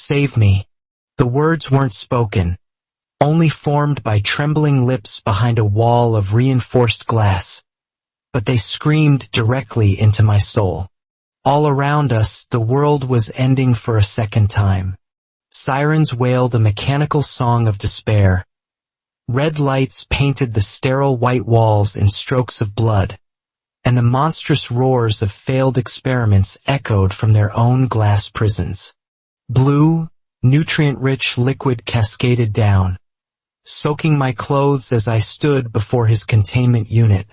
Save me. The words weren't spoken, only formed by trembling lips behind a wall of reinforced glass, but they screamed directly into my soul. All around us, the world was ending for a second time. Sirens wailed a mechanical song of despair. Red lights painted the sterile white walls in strokes of blood, and the monstrous roars of failed experiments echoed from their own glass prisons. Blue, nutrient-rich liquid cascaded down, soaking my clothes as I stood before his containment unit,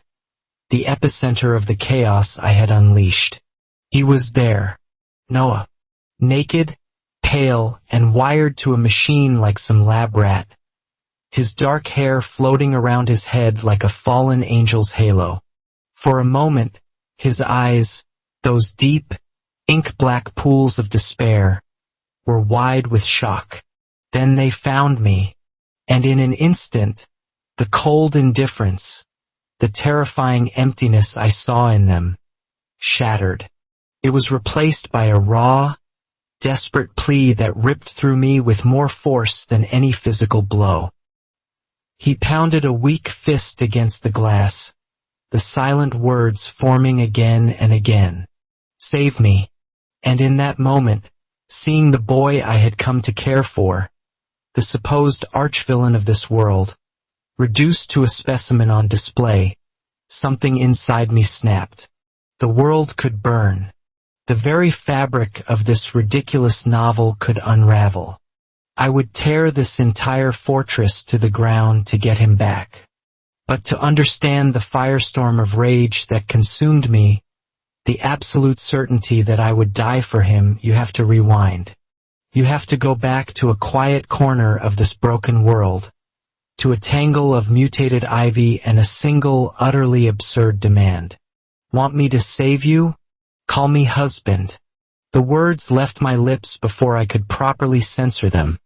the epicenter of the chaos I had unleashed. He was there, Noah, naked, pale, and wired to a machine like some lab rat, his dark hair floating around his head like a fallen angel's halo. For a moment, his eyes, those deep, ink-black pools of despair, were wide with shock. Then they found me, and in an instant, the cold indifference, the terrifying emptiness I saw in them, shattered. It was replaced by a raw, desperate plea that ripped through me with more force than any physical blow. He pounded a weak fist against the glass, the silent words forming again and again. Save me. And in that moment, seeing the boy I had come to care for, the supposed archvillain of this world, reduced to a specimen on display, something inside me snapped. The world could burn. The very fabric of this ridiculous novel could unravel. I would tear this entire fortress to the ground to get him back. But to understand the firestorm of rage that consumed me, the absolute certainty that I would die for him, you have to rewind. You have to go back to a quiet corner of this broken world, to a tangle of mutated ivy and a single, utterly absurd demand. Want me to save you? Call me husband. The words left my lips before I could properly censor them,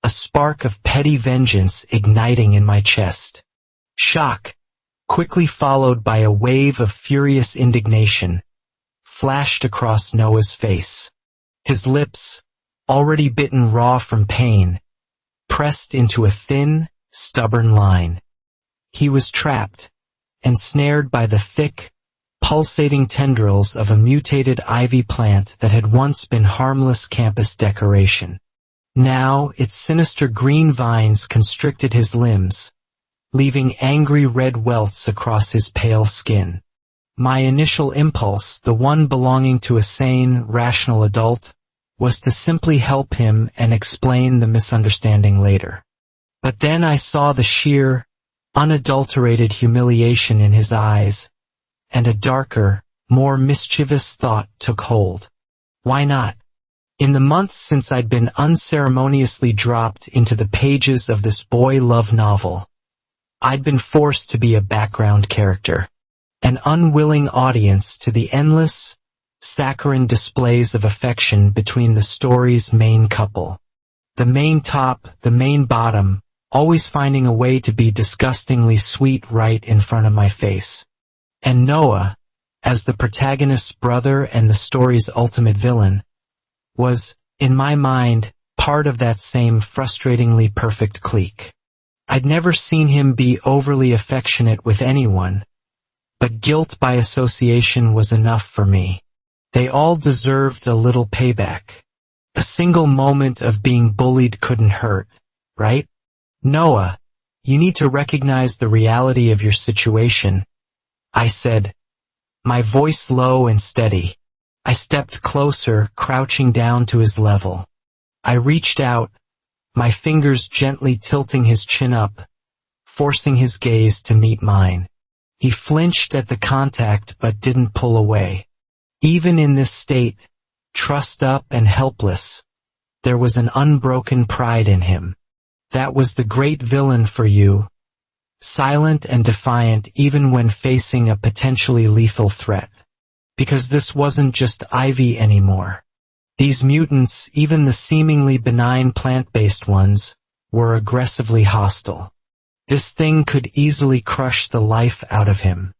a spark of petty vengeance igniting in my chest. Shock, quickly followed by a wave of furious indignation, flashed across Noah's face. His lips, already bitten raw from pain, pressed into a thin, stubborn line. He was trapped, ensnared by the thick, pulsating tendrils of a mutated ivy plant that had once been harmless campus decoration. Now its sinister green vines constricted his limbs, leaving angry red welts across his pale skin. My initial impulse, the one belonging to a sane, rational adult, was to simply help him and explain the misunderstanding later. But then I saw the sheer, unadulterated humiliation in his eyes, and a darker, more mischievous thought took hold. Why not? In the months since I'd been unceremoniously dropped into the pages of this boy love novel, I'd been forced to be a background character, an unwilling audience to the endless, saccharine displays of affection between the story's main couple. The main top, the main bottom, always finding a way to be disgustingly sweet right in front of my face. And Noah, as the protagonist's brother and the story's ultimate villain, was, in my mind, part of that same frustratingly perfect clique. I'd never seen him be overly affectionate with anyone, but guilt by association was enough for me. They all deserved a little payback. A single moment of being bullied couldn't hurt, right? Noah, you need to recognize the reality of your situation, I said, my voice low and steady. I stepped closer, crouching down to his level. I reached out, my fingers gently tilting his chin up, forcing his gaze to meet mine. He flinched at the contact but didn't pull away. Even in this state, trussed up and helpless, there was an unbroken pride in him. That was the great villain for you, silent and defiant even when facing a potentially lethal threat. Because this wasn't just Ivy anymore. These mutants, even the seemingly benign plant-based ones, were aggressively hostile. This thing could easily crush the life out of him.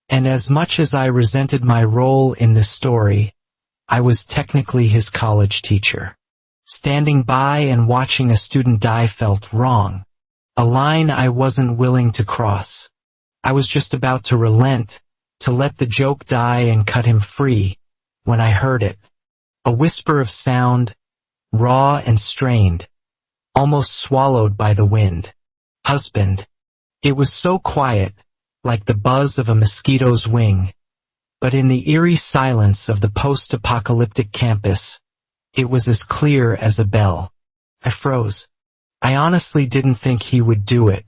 And as much as I resented my role in this story, I was technically his college teacher. Standing by and watching a student die felt wrong. A line I wasn't willing to cross. I was just about to relent, to let the joke die and cut him free, when I heard it. A whisper of sound, raw and strained, almost swallowed by the wind. Husband. It was so quiet, like the buzz of a mosquito's wing. But in the eerie silence of the post-apocalyptic campus, it was as clear as a bell. I froze. I honestly didn't think he would do it.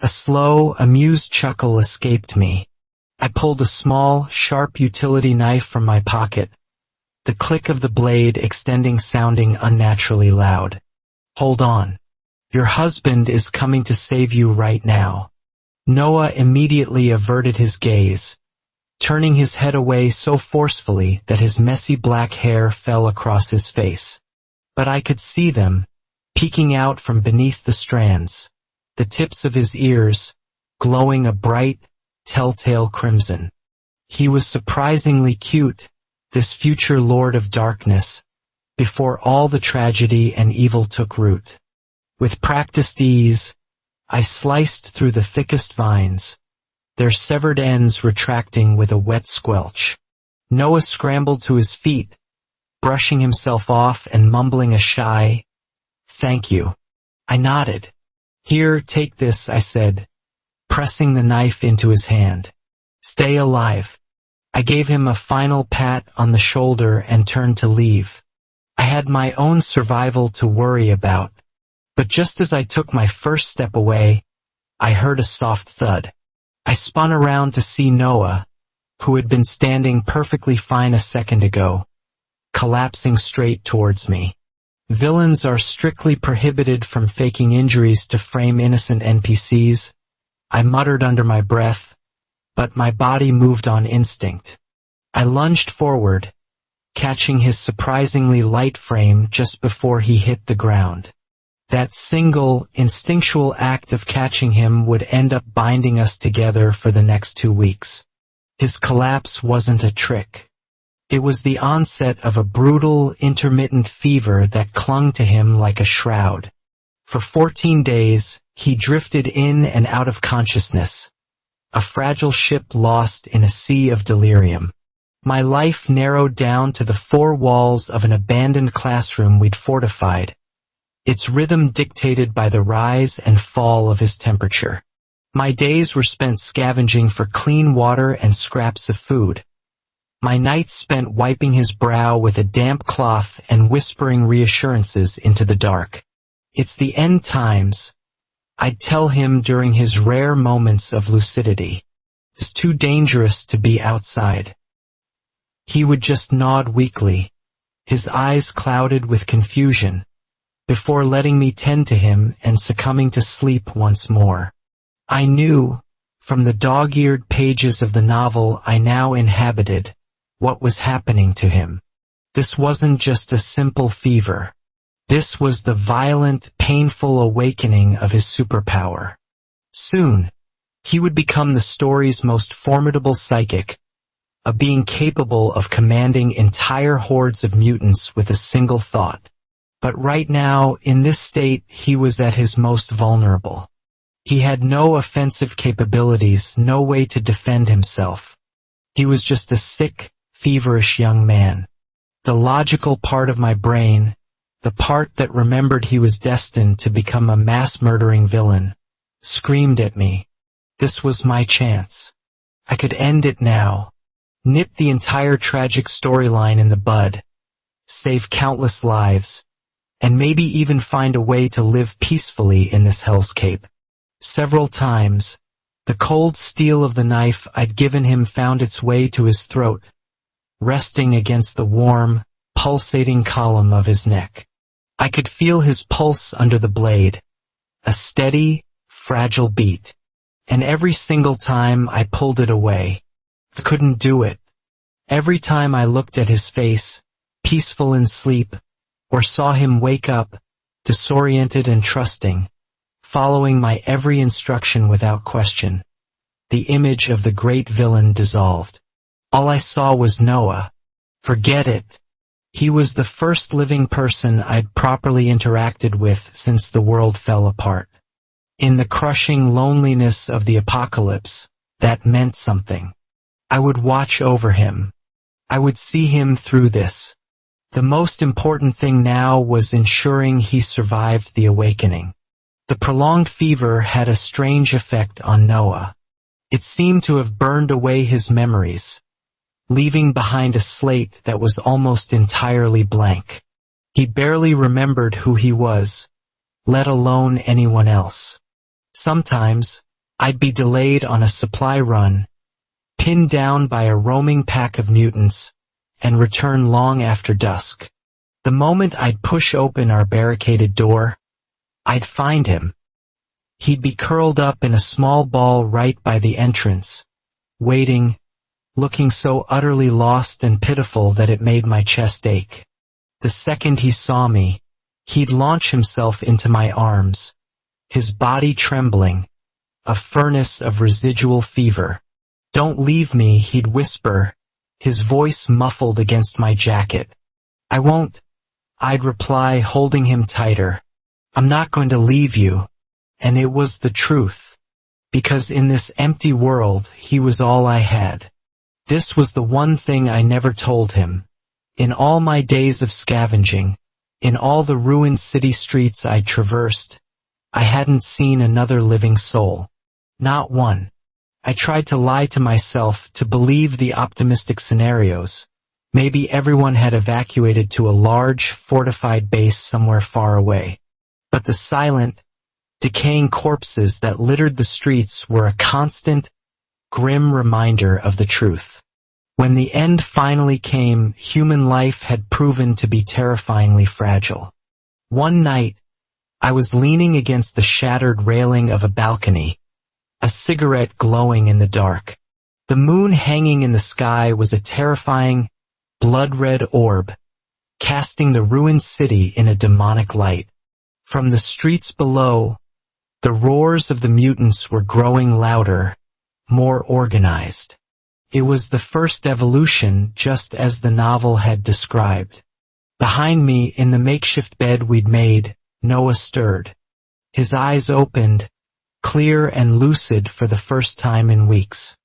A slow, amused chuckle escaped me. I pulled a small, sharp utility knife from my pocket, the click of the blade extending sounding unnaturally loud. Hold on. Your husband is coming to save you right now. Noah immediately averted his gaze, turning his head away so forcefully that his messy black hair fell across his face. But I could see them, peeking out from beneath the strands, the tips of his ears, glowing a bright, telltale crimson. He was surprisingly cute, this future Lord of Darkness, before all the tragedy and evil took root. With practiced ease, I sliced through the thickest vines, their severed ends retracting with a wet squelch. Noah scrambled to his feet, brushing himself off and mumbling a shy, "Thank you." I nodded. "Here, take this," I said, pressing the knife into his hand. "Stay alive." I gave him a final pat on the shoulder and turned to leave. I had my own survival to worry about. But just as I took my first step away, I heard a soft thud. I spun around to see Noah, who had been standing perfectly fine a second ago, collapsing straight towards me. Villains are strictly prohibited from faking injuries to frame innocent NPCs, I muttered under my breath, but my body moved on instinct. I lunged forward, catching his surprisingly light frame just before he hit the ground. That single, instinctual act of catching him would end up binding us together for the next 2 weeks. His collapse wasn't a trick. It was the onset of a brutal, intermittent fever that clung to him like a shroud. For 14 days, he drifted in and out of consciousness, a fragile ship lost in a sea of delirium. My life narrowed down to the 4 walls of an abandoned classroom we'd fortified, its rhythm dictated by the rise and fall of his temperature. My days were spent scavenging for clean water and scraps of food. My nights spent wiping his brow with a damp cloth and whispering reassurances into the dark. "It's the end times," I'd tell him during his rare moments of lucidity. "It's too dangerous to be outside." He would just nod weakly, his eyes clouded with confusion, before letting me tend to him and succumbing to sleep once more. I knew, from the dog-eared pages of the novel I now inhabited, what was happening to him. This wasn't just a simple fever. This was the violent, painful awakening of his superpower. Soon, he would become the story's most formidable psychic, a being capable of commanding entire hordes of mutants with a single thought. But right now, in this state, he was at his most vulnerable. He had no offensive capabilities, no way to defend himself. He was just a sick, feverish young man. The logical part of my brain, the part that remembered he was destined to become a mass-murdering villain, screamed at me. This was my chance. I could end it now, nip the entire tragic storyline in the bud, save countless lives, and maybe even find a way to live peacefully in this hellscape. Several times, the cold steel of the knife I'd given him found its way to his throat, resting against the warm, pulsating column of his neck. I could feel his pulse under the blade, a steady, fragile beat, and every single time I pulled it away, I couldn't do it. Every time I looked at his face, peaceful in sleep, or saw him wake up, disoriented and trusting, following my every instruction without question, the image of the great villain dissolved. All I saw was Noah. Forget it. He was the first living person I'd properly interacted with since the world fell apart. In the crushing loneliness of the apocalypse, that meant something. I would watch over him. I would see him through this. The most important thing now was ensuring he survived the awakening. The prolonged fever had a strange effect on Noah. It seemed to have burned away his memories, leaving behind a slate that was almost entirely blank. He barely remembered who he was, let alone anyone else. Sometimes, I'd be delayed on a supply run, pinned down by a roaming pack of mutants, and return long after dusk. The moment I'd push open our barricaded door, I'd find him. He'd be curled up in a small ball right by the entrance, waiting, looking so utterly lost and pitiful that it made my chest ache. The second he saw me, he'd launch himself into my arms, his body trembling, a furnace of residual fever. "Don't leave me," he'd whisper, his voice muffled against my jacket. "I won't," I'd reply, holding him tighter. "I'm not going to leave you." And it was the truth. Because in this empty world, he was all I had. This was the one thing I never told him. In all my days of scavenging, in all the ruined city streets I'd traversed, I hadn't seen another living soul. Not one. I tried to lie to myself to believe the optimistic scenarios. Maybe everyone had evacuated to a large, fortified base somewhere far away. But the silent, decaying corpses that littered the streets were a constant, grim reminder of the truth. When the end finally came, human life had proven to be terrifyingly fragile. One night, I was leaning against the shattered railing of a balcony, a cigarette glowing in the dark. The moon hanging in the sky was a terrifying, blood-red orb, casting the ruined city in a demonic light. From the streets below, the roars of the mutants were growing louder, more organized. It was the first evolution, just as the novel had described. Behind me, in the makeshift bed we'd made, Noah stirred. His eyes opened, clear and lucid for the first time in weeks.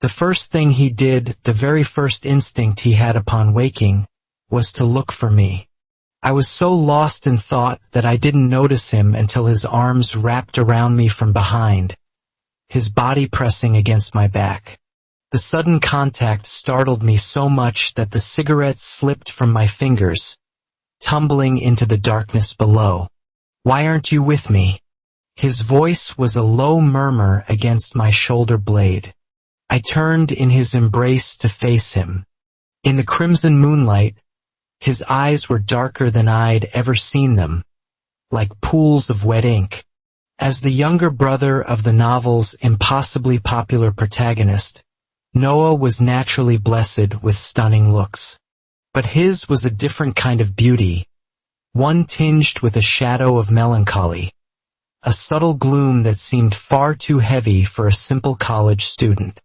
The first thing he did, the very first instinct he had upon waking, was to look for me. I was so lost in thought that I didn't notice him until his arms wrapped around me from behind, his body pressing against my back. The sudden contact startled me so much that the cigarette slipped from my fingers, tumbling into the darkness below. "Why aren't you with me?" His voice was a low murmur against my shoulder blade. I turned in his embrace to face him. In the crimson moonlight, his eyes were darker than I'd ever seen them, like pools of wet ink. As the younger brother of the novel's impossibly popular protagonist, Noah was naturally blessed with stunning looks. But his was a different kind of beauty, one tinged with a shadow of melancholy, a subtle gloom that seemed far too heavy for a simple college student.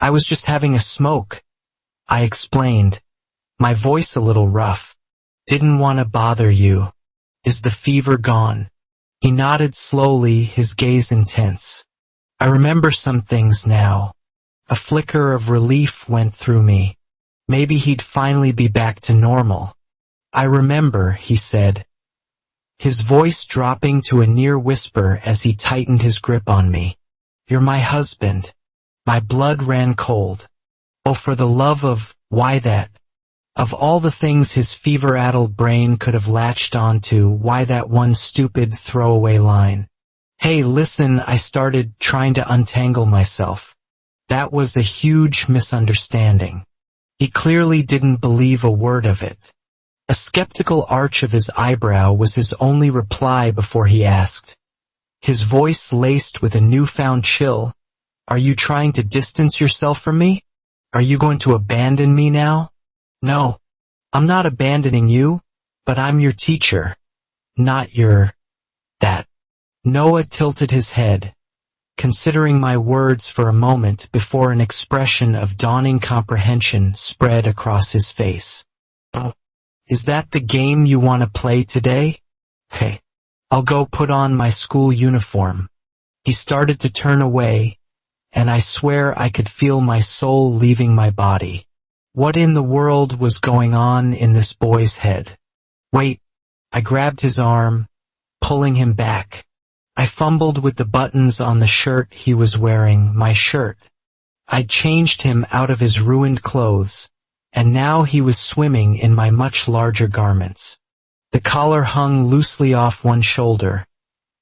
"I was just having a smoke," I explained, my voice a little rough. "Didn't want to bother you. Is the fever gone?" He nodded slowly, his gaze intense. "I remember some things now." A flicker of relief went through me. Maybe he'd finally be back to normal. "I remember," he said, his voice dropping to a near whisper as he tightened his grip on me. "You're my husband." My blood ran cold. Oh, for the love of, why that? Of all the things his fever-addled brain could have latched onto, why that one stupid throwaway line? "Hey, listen," I started, trying to untangle myself. That was a huge misunderstanding. He clearly didn't believe a word of it. A skeptical arch of his eyebrow was his only reply before he asked, his voice laced with a newfound chill, "Are you trying to distance yourself from me? Are you going to abandon me now?" "No, I'm not abandoning you, but I'm your teacher, not your that." Noah tilted his head, considering my words for a moment before an expression of dawning comprehension spread across his face. "Oh, Is that the game you want to play today? Okay, I'll go put on my school uniform. He started to turn away, and I swear I could feel my soul leaving my body. What in the world was going on in this boy's head? Wait, I grabbed his arm, pulling him back. I fumbled with the buttons on the shirt he was wearing, my shirt. I'd changed him out of his ruined clothes, and now he was swimming in my much larger garments. The collar hung loosely off one shoulder,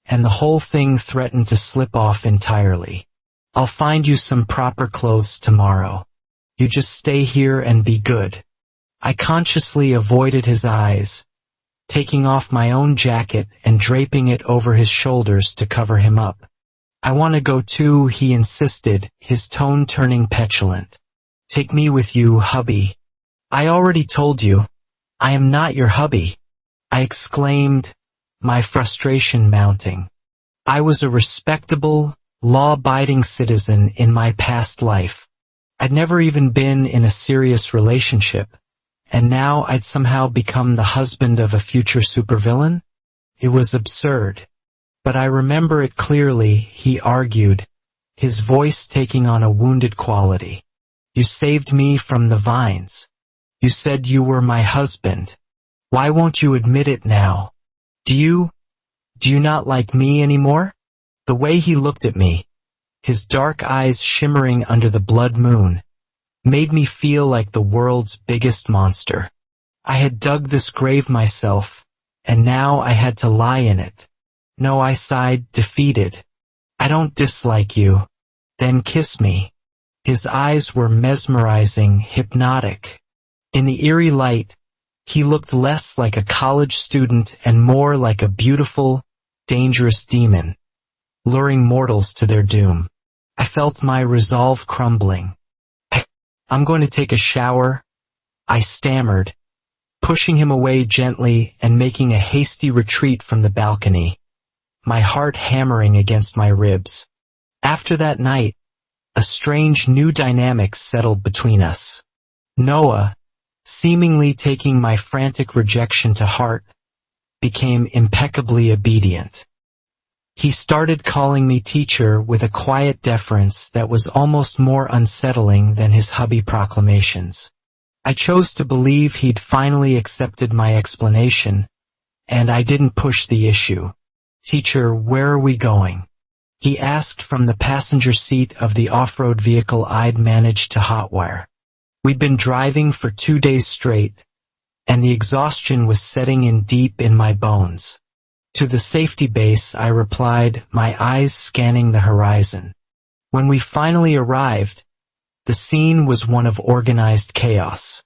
and the whole thing threatened to slip off entirely. I'll find you some proper clothes tomorrow. You just stay here and be good. I consciously avoided his eyes, taking off my own jacket and draping it over his shoulders to cover him up. I want to go too, he insisted, his tone turning petulant. Take me with you, hubby. I already told you, I am not your hubby, I exclaimed, my frustration mounting. I was a respectable, law-abiding citizen in my past life. I'd never even been in a serious relationship, and now I'd somehow become the husband of a future supervillain? It was absurd. But I remember it clearly, he argued, his voice taking on a wounded quality. You saved me from the vines. You said you were my husband. Why won't you admit it now? Do you not like me anymore? The way he looked at me, his dark eyes shimmering under the blood moon, made me feel like the world's biggest monster. I had dug this grave myself, and now I had to lie in it. No, I sighed, defeated. I don't dislike you. Then kiss me. His eyes were mesmerizing, hypnotic. In the eerie light, he looked less like a college student and more like a beautiful, dangerous demon, luring mortals to their doom. I felt my resolve crumbling. I'm going to take a shower, I stammered, pushing him away gently and making a hasty retreat from the balcony, my heart hammering against my ribs. After that night, a strange new dynamic settled between us. Noah, seemingly taking my frantic rejection to heart, became impeccably obedient. He started calling me teacher with a quiet deference that was almost more unsettling than his hubby proclamations. I chose to believe he'd finally accepted my explanation, and I didn't push the issue. Teacher, where are we going? He asked from the passenger seat of the off-road vehicle I'd managed to hotwire. We'd been driving for 2 days straight, and the exhaustion was setting in deep in my bones. To the safety base, I replied, my eyes scanning the horizon. When we finally arrived, the scene was one of organized chaos.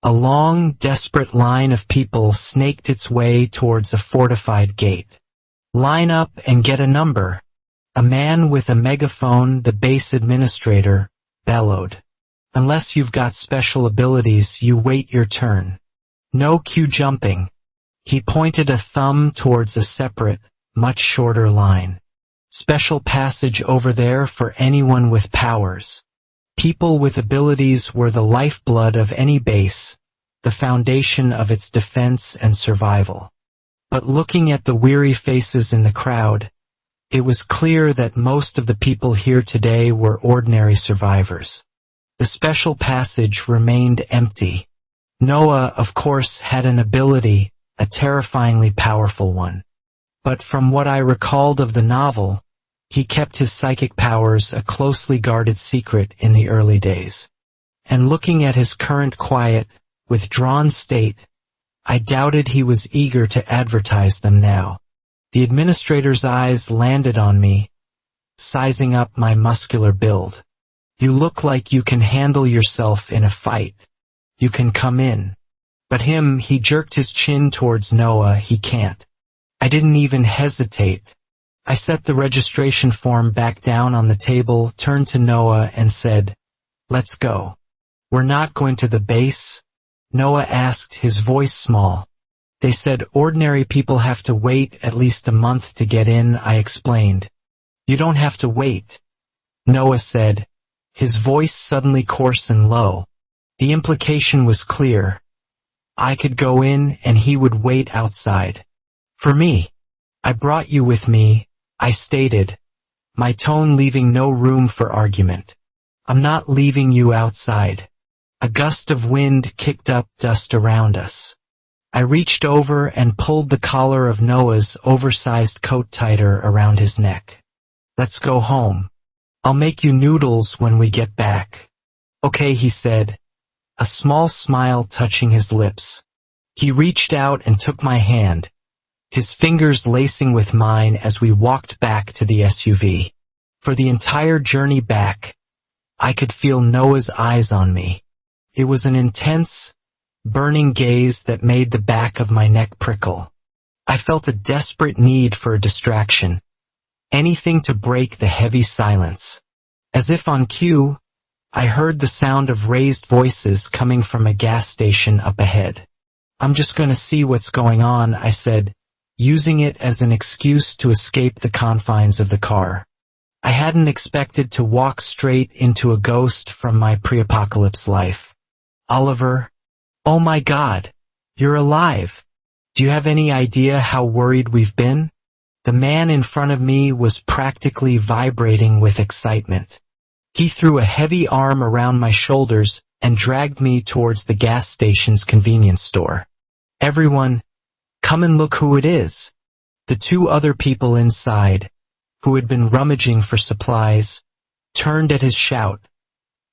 A long, desperate line of people snaked its way towards a fortified gate. Line up and get a number. A man with a megaphone, the base administrator, bellowed. Unless you've got special abilities, you wait your turn. No queue jumping. He pointed a thumb towards a separate, much shorter line. Special passage over there for anyone with powers. People with abilities were the lifeblood of any base, the foundation of its defense and survival. But looking at the weary faces in the crowd, it was clear that most of the people here today were ordinary survivors. The special passage remained empty. Noah, of course, had an ability, a terrifyingly powerful one. But from what I recalled of the novel, he kept his psychic powers a closely guarded secret in the early days. And looking at his current quiet, withdrawn state, I doubted he was eager to advertise them now. The administrator's eyes landed on me, sizing up my muscular build. You look like you can handle yourself in a fight. You can come in. But him, he jerked his chin towards Noah, he can't. I didn't even hesitate. I set the registration form back down on the table, turned to Noah and said, let's go. We're not going to the base? Noah asked, his voice small. They said ordinary people have to wait at least a month to get in, I explained. You don't have to wait. Noah said, his voice suddenly coarse and low. The implication was clear. I could go in and he would wait outside. For me. I brought you with me, I stated, my tone leaving no room for argument. I'm not leaving you outside. A gust of wind kicked up dust around us. I reached over and pulled the collar of Noah's oversized coat tighter around his neck. Let's go home. I'll make you noodles when we get back. Okay, he said, a small smile touching his lips. He reached out and took my hand, his fingers lacing with mine as we walked back to the SUV. For the entire journey back, I could feel Noah's eyes on me. It was an intense, burning gaze that made the back of my neck prickle. I felt a desperate need for a distraction, anything to break the heavy silence. As if on cue, I heard the sound of raised voices coming from a gas station up ahead. I'm just going to see what's going on, I said, using it as an excuse to escape the confines of the car. I hadn't expected to walk straight into a ghost from my pre-apocalypse life. Oliver, oh my God, you're alive. Do you have any idea how worried we've been? The man in front of me was practically vibrating with excitement. He threw a heavy arm around my shoulders and dragged me towards the gas station's convenience store. Everyone, come and look who it is. The two other people inside, who had been rummaging for supplies, turned at his shout,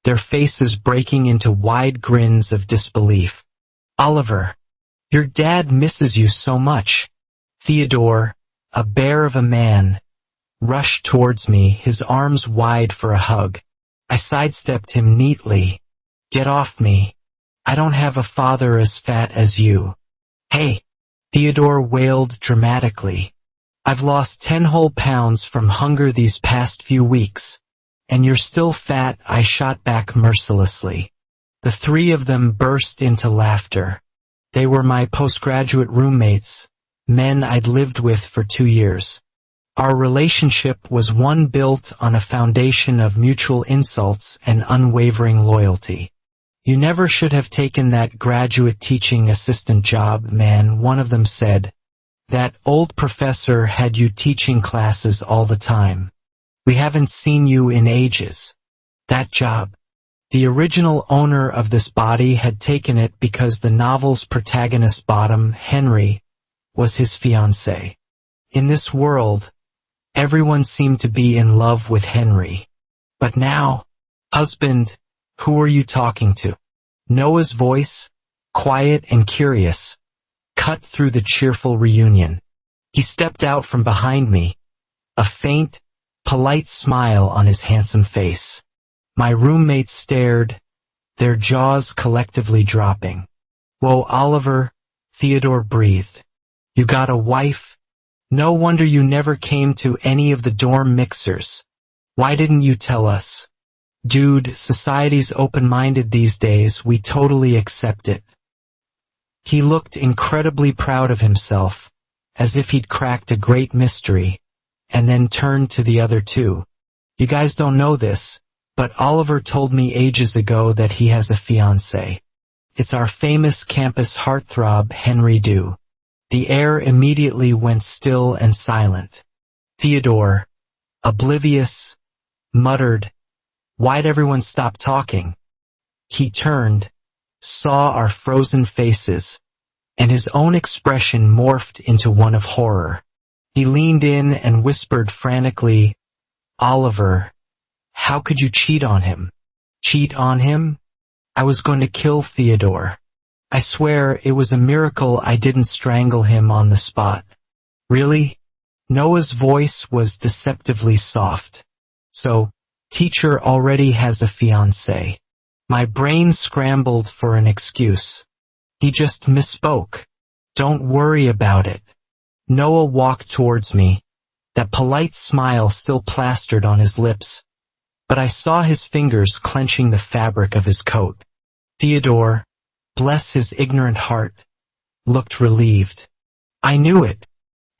their faces breaking into wide grins of disbelief. Oliver, your dad misses you so much. Theodore, a bear of a man, rushed towards me, his arms wide for a hug. I sidestepped him neatly. Get off me. I don't have a father as fat as you. Hey, Theodore wailed dramatically. I've lost 10 whole pounds from hunger these past few weeks. And you're still fat, I shot back mercilessly. The three of them burst into laughter. They were my postgraduate roommates, men I'd lived with for 2 years. Our relationship was one built on a foundation of mutual insults and unwavering loyalty. You never should have taken that graduate teaching assistant job, man, one of them said. That old professor had you teaching classes all the time. We haven't seen you in ages. That job. The original owner of this body had taken it because the novel's protagonist bottom, Henry, was his fiancée. In this world, everyone seemed to be in love with Henry. But now, husband, who are you talking to? Noah's voice, quiet and curious, cut through the cheerful reunion. He stepped out from behind me, a faint, polite smile on his handsome face. My roommates stared, their jaws collectively dropping. Whoa, Oliver, Theodore breathed. You got a wife? No wonder you never came to any of the dorm mixers. Why didn't you tell us? Dude, society's open-minded these days, we totally accept it. He looked incredibly proud of himself, as if he'd cracked a great mystery, and then turned to the other two. You guys don't know this, but Oliver told me ages ago that he has a fiancée. It's our famous campus heartthrob, Henry Dew. The air immediately went still and silent. Theodore, oblivious, muttered, "Why'd everyone stop talking?" He turned, saw our frozen faces, and his own expression morphed into one of horror. He leaned in and whispered frantically, "Oliver, how could you cheat on him?" Cheat on him? I was going to kill Theodore. I swear it was a miracle I didn't strangle him on the spot. Really? Noah's voice was deceptively soft. So, teacher already has a fiancée. My brain scrambled for an excuse. He just misspoke. Don't worry about it. Noah walked towards me, that polite smile still plastered on his lips, but I saw his fingers clenching the fabric of his coat. Theodore, bless his ignorant heart, looked relieved. I knew it.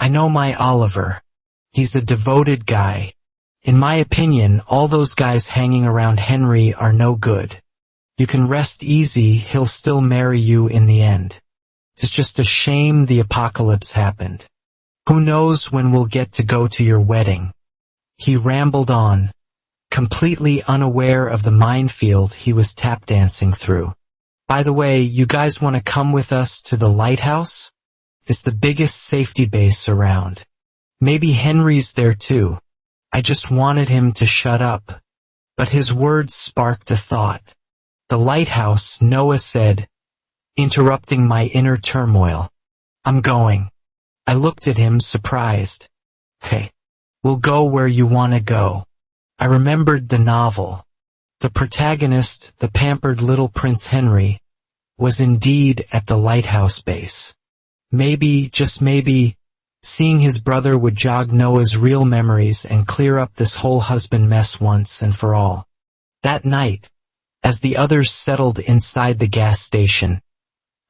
I know my Oliver. He's a devoted guy. In my opinion, all those guys hanging around Henry are no good. You can rest easy, he'll still marry you in the end. It's just a shame the apocalypse happened. Who knows when we'll get to go to your wedding?" He rambled on, completely unaware of the minefield he was tap dancing through. "By the way, you guys want to come with us to the lighthouse? It's the biggest safety base around. Maybe Henry's there too." I just wanted him to shut up, but his words sparked a thought. "The lighthouse," Noah said, interrupting my inner turmoil. "I'm going." I looked at him, surprised. "Okay, we'll go where you want to go." I remembered the novel. The protagonist, the pampered little Prince Henry, was indeed at the lighthouse base. Maybe, just maybe, seeing his brother would jog Noah's real memories and clear up this whole husband mess once and for all. That night, as the others settled inside the gas station,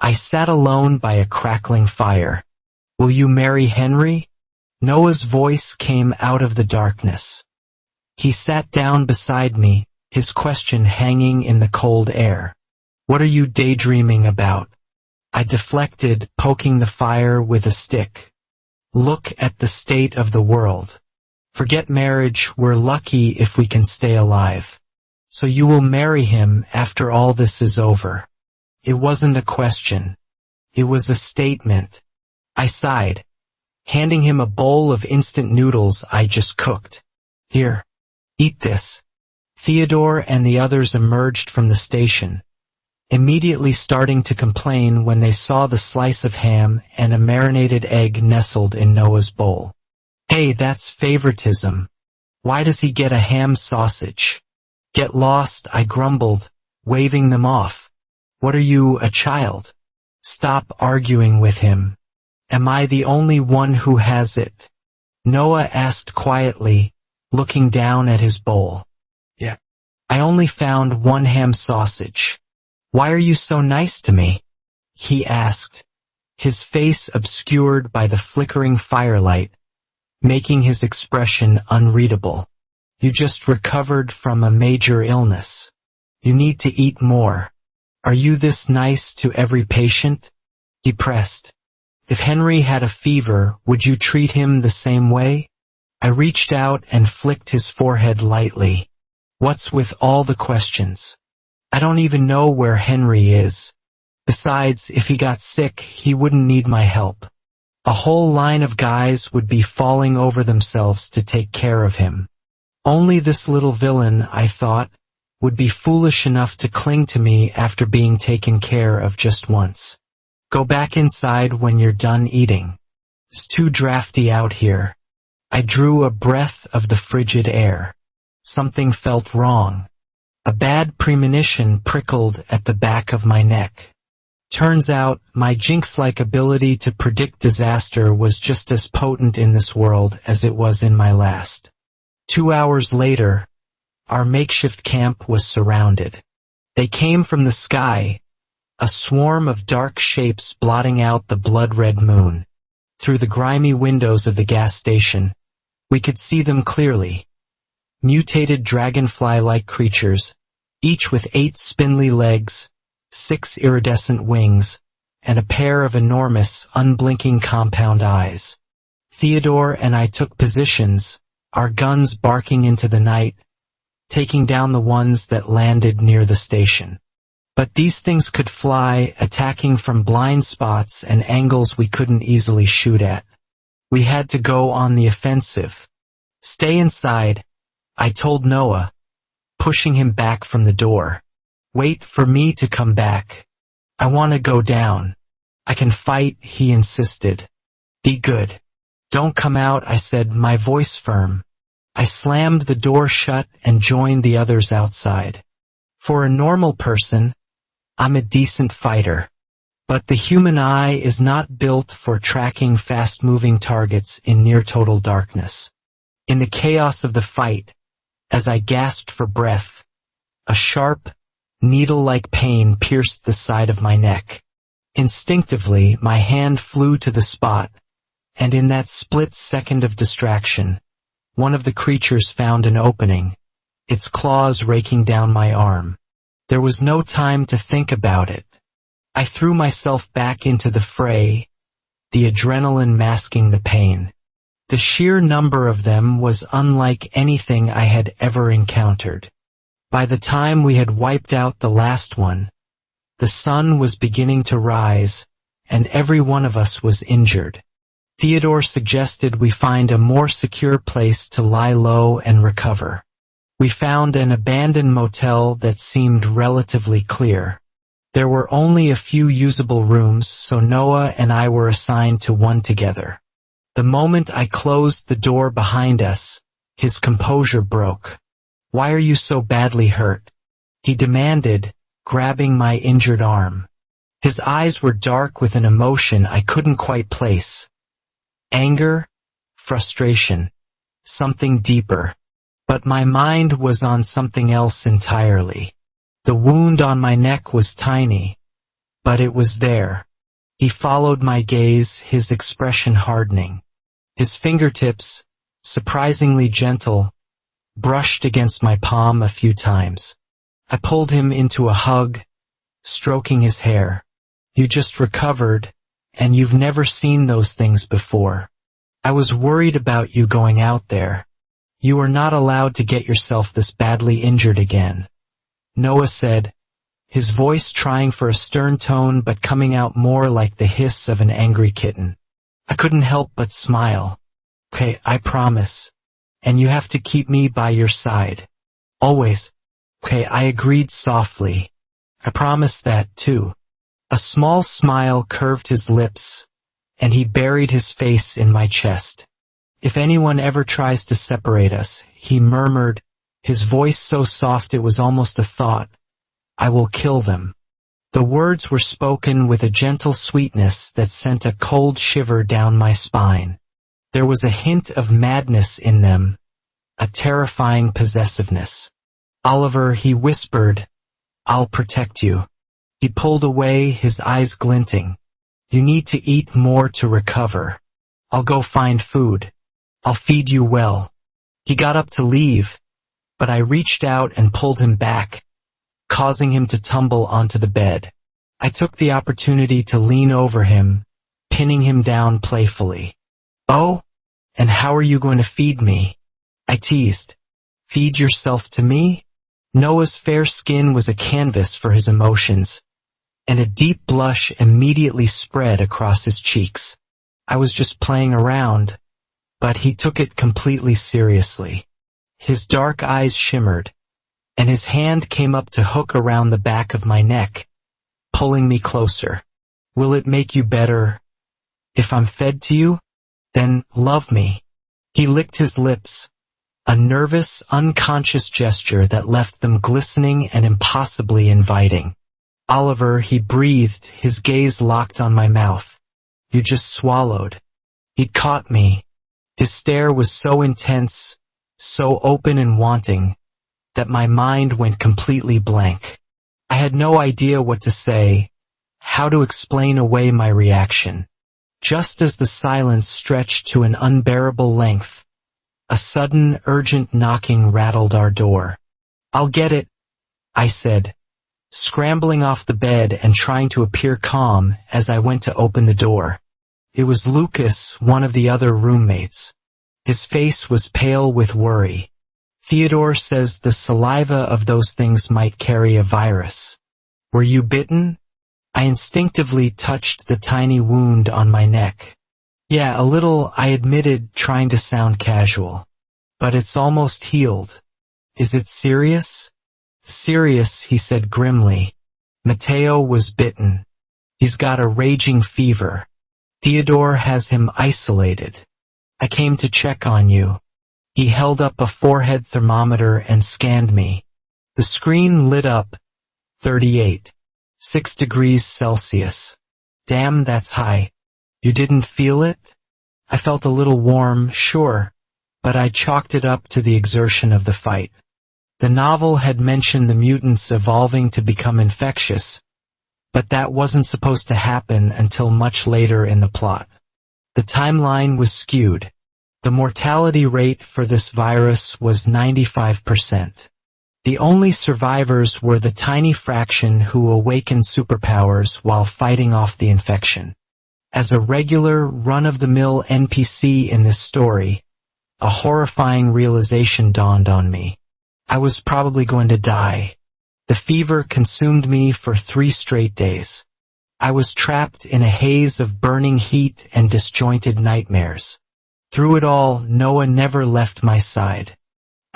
I sat alone by a crackling fire. "Will you marry Henry?" Noah's voice came out of the darkness. He sat down beside me, his question hanging in the cold air. "What are you daydreaming about?" I deflected, poking the fire with a stick. "Look at the state of the world. Forget marriage, we're lucky if we can stay alive. So you will marry him after all this is over." It wasn't a question. It was a statement. I sighed, handing him a bowl of instant noodles I just cooked. "Here, eat this." Theodore and the others emerged from the station, immediately starting to complain when they saw the slice of ham and a marinated egg nestled in Noah's bowl. "Hey, that's favoritism. Why does he get a ham sausage?" "Get lost," I grumbled, waving them off. "What are you, a child? Stop arguing with him. Am I the only one who has it?" Noah asked quietly, looking down at his bowl. "Yeah. I only found one ham sausage." "Why are you so nice to me?" he asked, his face obscured by the flickering firelight, making his expression unreadable. "You just recovered from a major illness. You need to eat more. Are you this nice to every patient?" he pressed. "If Henry had a fever, would you treat him the same way?" I reached out and flicked his forehead lightly. "What's with all the questions? I don't even know where Henry is. Besides, if he got sick, he wouldn't need my help. A whole line of guys would be falling over themselves to take care of him. Only this little villain, I thought, would be foolish enough to cling to me after being taken care of just once. Go back inside when you're done eating. It's too drafty out here." I drew a breath of the frigid air. Something felt wrong. A bad premonition prickled at the back of my neck. Turns out, my jinx-like ability to predict disaster was just as potent in this world as it was in my last. 2 hours later, our makeshift camp was surrounded. They came from the sky, a swarm of dark shapes blotting out the blood-red moon. Through the grimy windows of the gas station, we could see them clearly. Mutated dragonfly-like creatures, each with 8 spindly legs, 6 iridescent wings, and a pair of enormous, unblinking compound eyes. Theodore and I took positions, our guns barking into the night, taking down the ones that landed near the station. But these things could fly, attacking from blind spots and angles we couldn't easily shoot at. We had to go on the offensive. "Stay inside," I told Noah, pushing him back from the door. "Wait for me to come back. I want to go down." "I can fight," he insisted. "Be good. Don't come out," I said, my voice firm. I slammed the door shut and joined the others outside. For a normal person, I'm a decent fighter. But the human eye is not built for tracking fast-moving targets in near-total darkness. In the chaos of the fight, as I gasped for breath, a sharp, needle-like pain pierced the side of my neck. Instinctively, my hand flew to the spot, and in that split second of distraction, one of the creatures found an opening, its claws raking down my arm. There was no time to think about it. I threw myself back into the fray, the adrenaline masking the pain. The sheer number of them was unlike anything I had ever encountered. By the time we had wiped out the last one, the sun was beginning to rise, and every one of us was injured. Theodore suggested we find a more secure place to lie low and recover. We found an abandoned motel that seemed relatively clear. There were only a few usable rooms, so Noah and I were assigned to one together. The moment I closed the door behind us, his composure broke. "Why are you so badly hurt?" he demanded, grabbing my injured arm. His eyes were dark with an emotion I couldn't quite place. Anger, frustration, something deeper. But my mind was on something else entirely. The wound on my neck was tiny, but it was there. He followed my gaze, his expression hardening. His fingertips, surprisingly gentle, brushed against my palm a few times. I pulled him into a hug, stroking his hair. "You just recovered, and you've never seen those things before. I was worried about you going out there. You are not allowed to get yourself this badly injured again," Noah said, his voice trying for a stern tone but coming out more like the hiss of an angry kitten. I couldn't help but smile. "Okay, I promise. And you have to keep me by your side. Always." "Okay," I agreed softly. "I promise that, too." A small smile curved his lips, and he buried his face in my chest. "If anyone ever tries to separate us," he murmured, his voice so soft it was almost a thought, "I will kill them." The words were spoken with a gentle sweetness that sent a cold shiver down my spine. There was a hint of madness in them, a terrifying possessiveness. "Oliver," he whispered, "I'll protect you." He pulled away, his eyes glinting. "You need to eat more to recover. I'll go find food. I'll feed you well." He got up to leave, but I reached out and pulled him back, causing him to tumble onto the bed. I took the opportunity to lean over him, pinning him down playfully. "Oh, and how are you going to feed me?" I teased. "Feed yourself to me?" Noah's fair skin was a canvas for his emotions, and a deep blush immediately spread across his cheeks. I was just playing around, but he took it completely seriously. His dark eyes shimmered, and his hand came up to hook around the back of my neck, pulling me closer. "Will it make you better if I'm fed to you? Then love me." He licked his lips, a nervous, unconscious gesture that left them glistening and impossibly inviting. "Oliver," he breathed, his gaze locked on my mouth. "You just swallowed." He'd caught me. His stare was so intense, so open and wanting, that my mind went completely blank. I had no idea what to say, how to explain away my reaction. Just as the silence stretched to an unbearable length, a sudden, urgent knocking rattled our door. "I'll get it," I said, scrambling off the bed and trying to appear calm as I went to open the door. It was Lucas, one of the other roommates. His face was pale with worry. "Theodore says the saliva of those things might carry a virus. Were you bitten?" I instinctively touched the tiny wound on my neck. "Yeah, a little," I admitted, trying to sound casual. "But it's almost healed. Is it serious?" "Serious," he said grimly. "Mateo was bitten. He's got a raging fever. Theodore has him isolated. I came to check on you." He held up a forehead thermometer and scanned me. The screen lit up, 38, 6 degrees Celsius. "Damn, that's high. You didn't feel it?" I felt a little warm, sure, but I chalked it up to the exertion of the fight. The novel had mentioned the mutants evolving to become infectious, but that wasn't supposed to happen until much later in the plot. The timeline was skewed. The mortality rate for this virus was 95%. The only survivors were the tiny fraction who awakened superpowers while fighting off the infection. As a regular, run-of-the-mill NPC in this story, a horrifying realization dawned on me. I was probably going to die. The fever consumed me for 3 straight days. I was trapped in a haze of burning heat and disjointed nightmares. Through it all, Noah never left my side.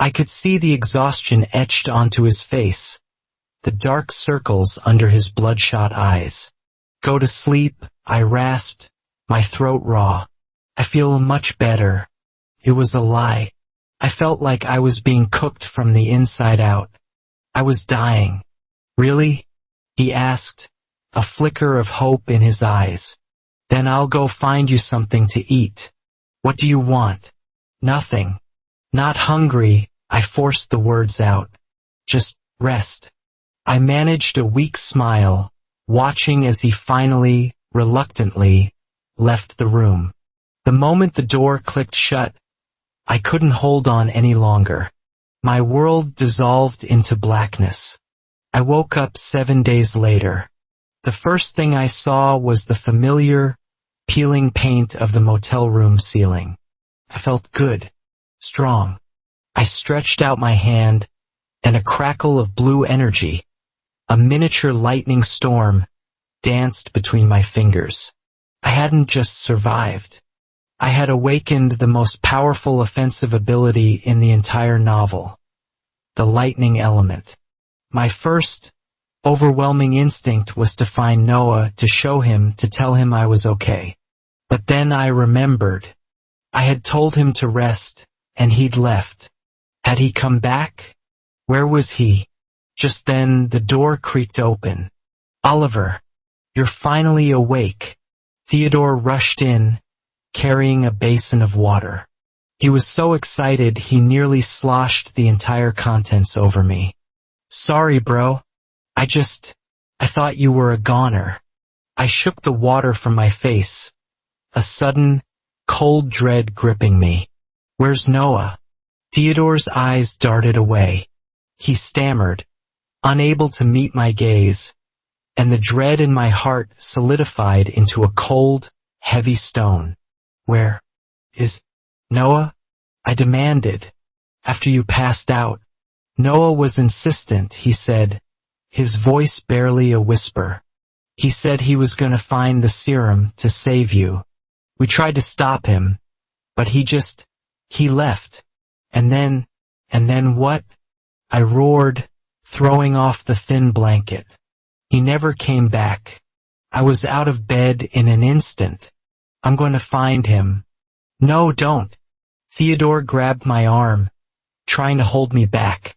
I could see the exhaustion etched onto his face, the dark circles under his bloodshot eyes. Go to sleep, I rasped, my throat raw. I feel much better. It was a lie. I felt like I was being cooked from the inside out. I was dying. Really? He asked, a flicker of hope in his eyes. Then I'll go find you something to eat. What do you want? Nothing. Not hungry, I forced the words out. Just rest. I managed a weak smile, watching as he finally, reluctantly, left the room. The moment the door clicked shut, I couldn't hold on any longer. My world dissolved into blackness. I woke up 7 days later. The first thing I saw was the familiar, peeling paint of the motel room ceiling. I felt good, strong. I stretched out my hand, and a crackle of blue energy, a miniature lightning storm, danced between my fingers. I hadn't just survived. I had awakened the most powerful offensive ability in the entire novel, the lightning element. My first, overwhelming instinct was to find Noah, to show him, to tell him I was okay. But then I remembered. I had told him to rest, and he'd left. Had he come back? Where was he? Just then, the door creaked open. Oliver, you're finally awake. Theodore rushed in, carrying a basin of water. He was so excited he nearly sloshed the entire contents over me. Sorry, bro. I thought you were a goner. I shook the water from my face, a sudden, cold dread gripping me. Where's Noah? Theodore's eyes darted away. He stammered, unable to meet my gaze, and the dread in my heart solidified into a cold, heavy stone. Where is Noah? I demanded. After you passed out. Noah was insistent, he said, his voice barely a whisper. He said he was going to find the serum to save you. We tried to stop him, but he left. And then what? I roared, throwing off the thin blanket. He never came back. I was out of bed in an instant. I'm going to find him. No, don't. Theodore grabbed my arm, trying to hold me back.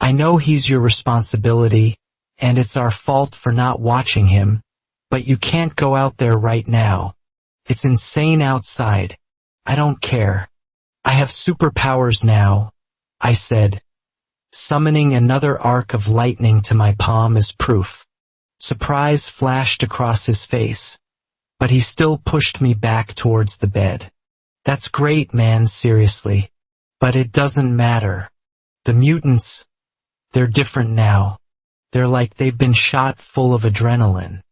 I know he's your responsibility, and it's our fault for not watching him, but you can't go out there right now. It's insane outside. I don't care. I have superpowers now, I said, summoning another arc of lightning to my palm as proof. Surprise flashed across his face, but he still pushed me back towards the bed. That's great, man, seriously. But it doesn't matter. The mutants, they're different now. They're like they've been shot full of adrenaline.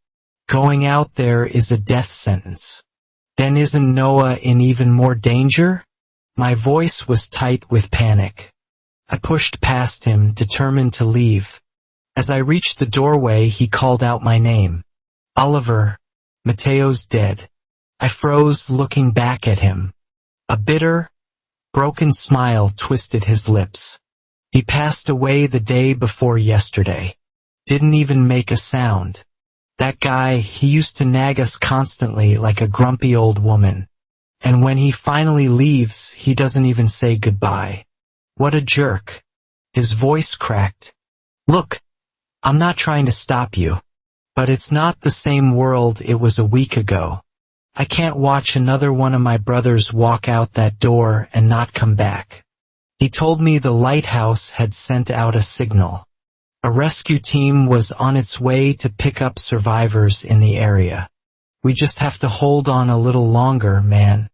Going out there is a death sentence. Then isn't Noah in even more danger? My voice was tight with panic. I pushed past him, determined to leave. As I reached the doorway, he called out my name. Oliver, Mateo's dead. I froze, looking back at him. A bitter, broken smile twisted his lips. He passed away the day before yesterday. Didn't even make a sound. That guy, he used to nag us constantly like a grumpy old woman. And when he finally leaves, he doesn't even say goodbye. What a jerk. His voice cracked. Look, I'm not trying to stop you. But it's not the same world it was a week ago. I can't watch another one of my brothers walk out that door and not come back. He told me the lighthouse had sent out a signal. A rescue team was on its way to pick up survivors in the area. We just have to hold on a little longer, man.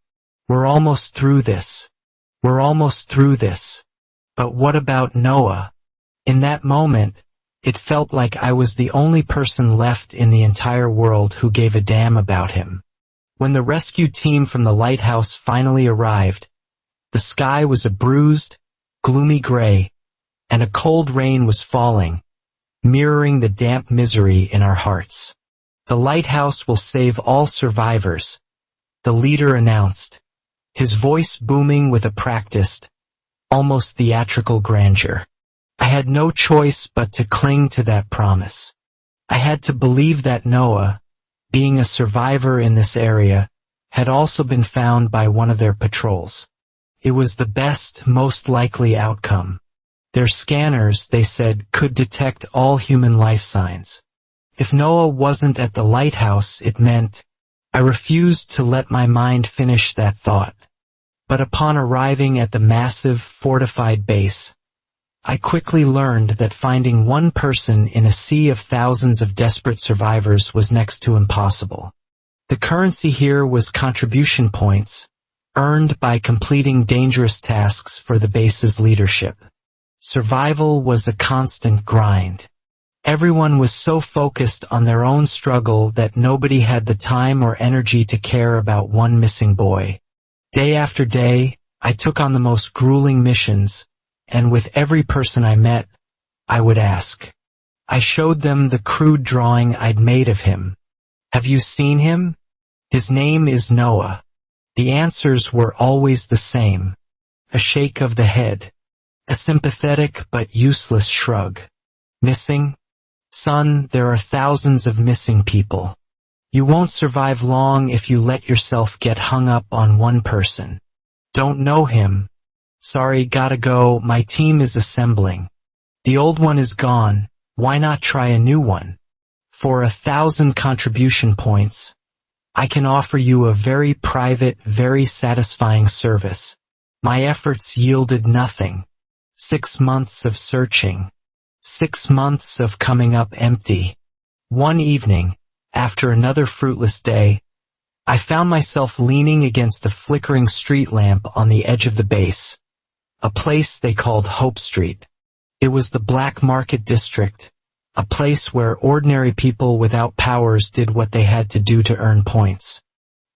We're almost through this. But what about Noah? In that moment, it felt like I was the only person left in the entire world who gave a damn about him. When the rescue team from the lighthouse finally arrived, the sky was a bruised, gloomy gray, and a cold rain was falling, mirroring the damp misery in our hearts. "The lighthouse will save all survivors," the leader announced, his voice booming with a practiced, almost theatrical grandeur. I had no choice but to cling to that promise. I had to believe that Noah, being a survivor in this area, had also been found by one of their patrols. It was the best, most likely outcome. Their scanners, they said, could detect all human life signs. If Noah wasn't at the lighthouse, it meant I refused to let my mind finish that thought. But upon arriving at the massive, fortified base, I quickly learned that finding one person in a sea of thousands of desperate survivors was next to impossible. The currency here was contribution points, earned by completing dangerous tasks for the base's leadership. Survival was a constant grind. Everyone was so focused on their own struggle that nobody had the time or energy to care about one missing boy. Day after day, I took on the most grueling missions, and with every person I met, I would ask. I showed them the crude drawing I'd made of him. "Have you seen him? His name is Noah." The answers were always the same. A shake of the head. A sympathetic but useless shrug. "Missing? Son, there are thousands of missing people. You won't survive long if you let yourself get hung up on one person. Don't know him? Sorry, gotta go, my team is assembling. The old one is gone, why not try a new one? For 1,000 contribution points, I can offer you a very private, very satisfying service. My efforts yielded nothing. 6 months of searching. 6 months of coming up empty. One evening, after another fruitless day, I found myself leaning against a flickering street lamp on the edge of the base, a place they called Hope Street. It was the black market district, a place where ordinary people without powers did what they had to do to earn points.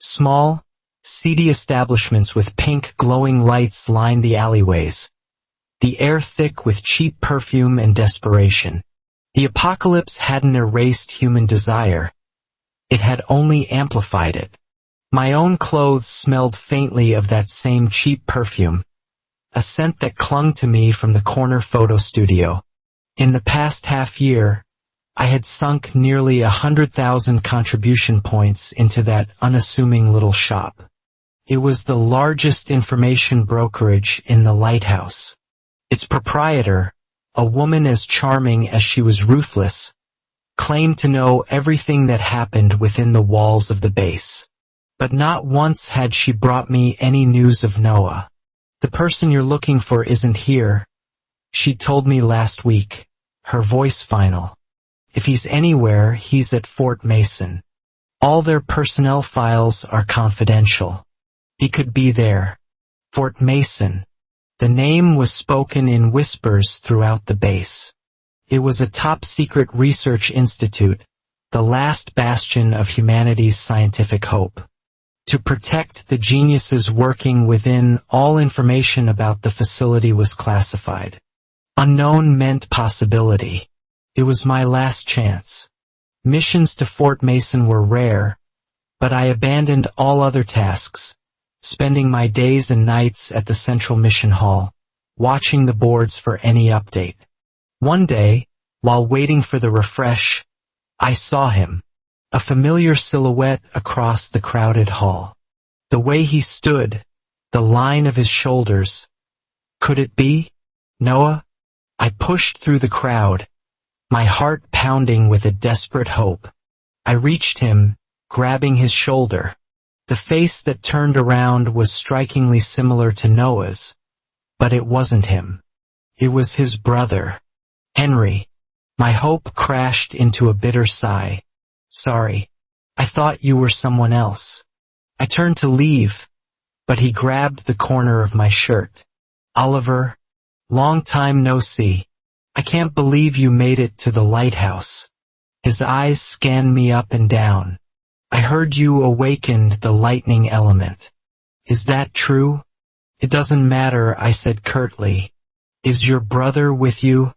Small, seedy establishments with pink glowing lights lined the alleyways, the air thick with cheap perfume and desperation. The apocalypse hadn't erased human desire. It had only amplified it. My own clothes smelled faintly of that same cheap perfume, a scent that clung to me from the corner photo studio. In the past half year, I had sunk nearly 100,000 contribution points into that unassuming little shop. It was the largest information brokerage in the lighthouse. Its proprietor, a woman as charming as she was ruthless, claimed to know everything that happened within the walls of the base. But not once had she brought me any news of Noah. "The person you're looking for isn't here," she told me last week, her voice final. "If he's anywhere, he's at Fort Mason. All their personnel files are confidential. He could be there." Fort Mason. The name was spoken in whispers throughout the base. It was a top-secret research institute, the last bastion of humanity's scientific hope. To protect the geniuses working within, all information about the facility was classified. Unknown meant possibility. It was my last chance. Missions to Fort Mason were rare, but I abandoned all other tasks, spending my days and nights at the Central Mission Hall, watching the boards for any update. One day, while waiting for the refresh, I saw him, a familiar silhouette across the crowded hall. The way he stood, the line of his shoulders. Could it be Noah? I pushed through the crowd, my heart pounding with a desperate hope. I reached him, grabbing his shoulder. The face that turned around was strikingly similar to Noah's, but it wasn't him. It was his brother, Henry. My hope crashed into a bitter sigh. "Sorry, I thought you were someone else." I turned to leave, but he grabbed the corner of my shirt. "Oliver, long time no see. I can't believe you made it to the lighthouse. His eyes scanned me up and down. I heard you awakened the lightning element. Is that true? It doesn't matter, I said curtly. Is your brother with you?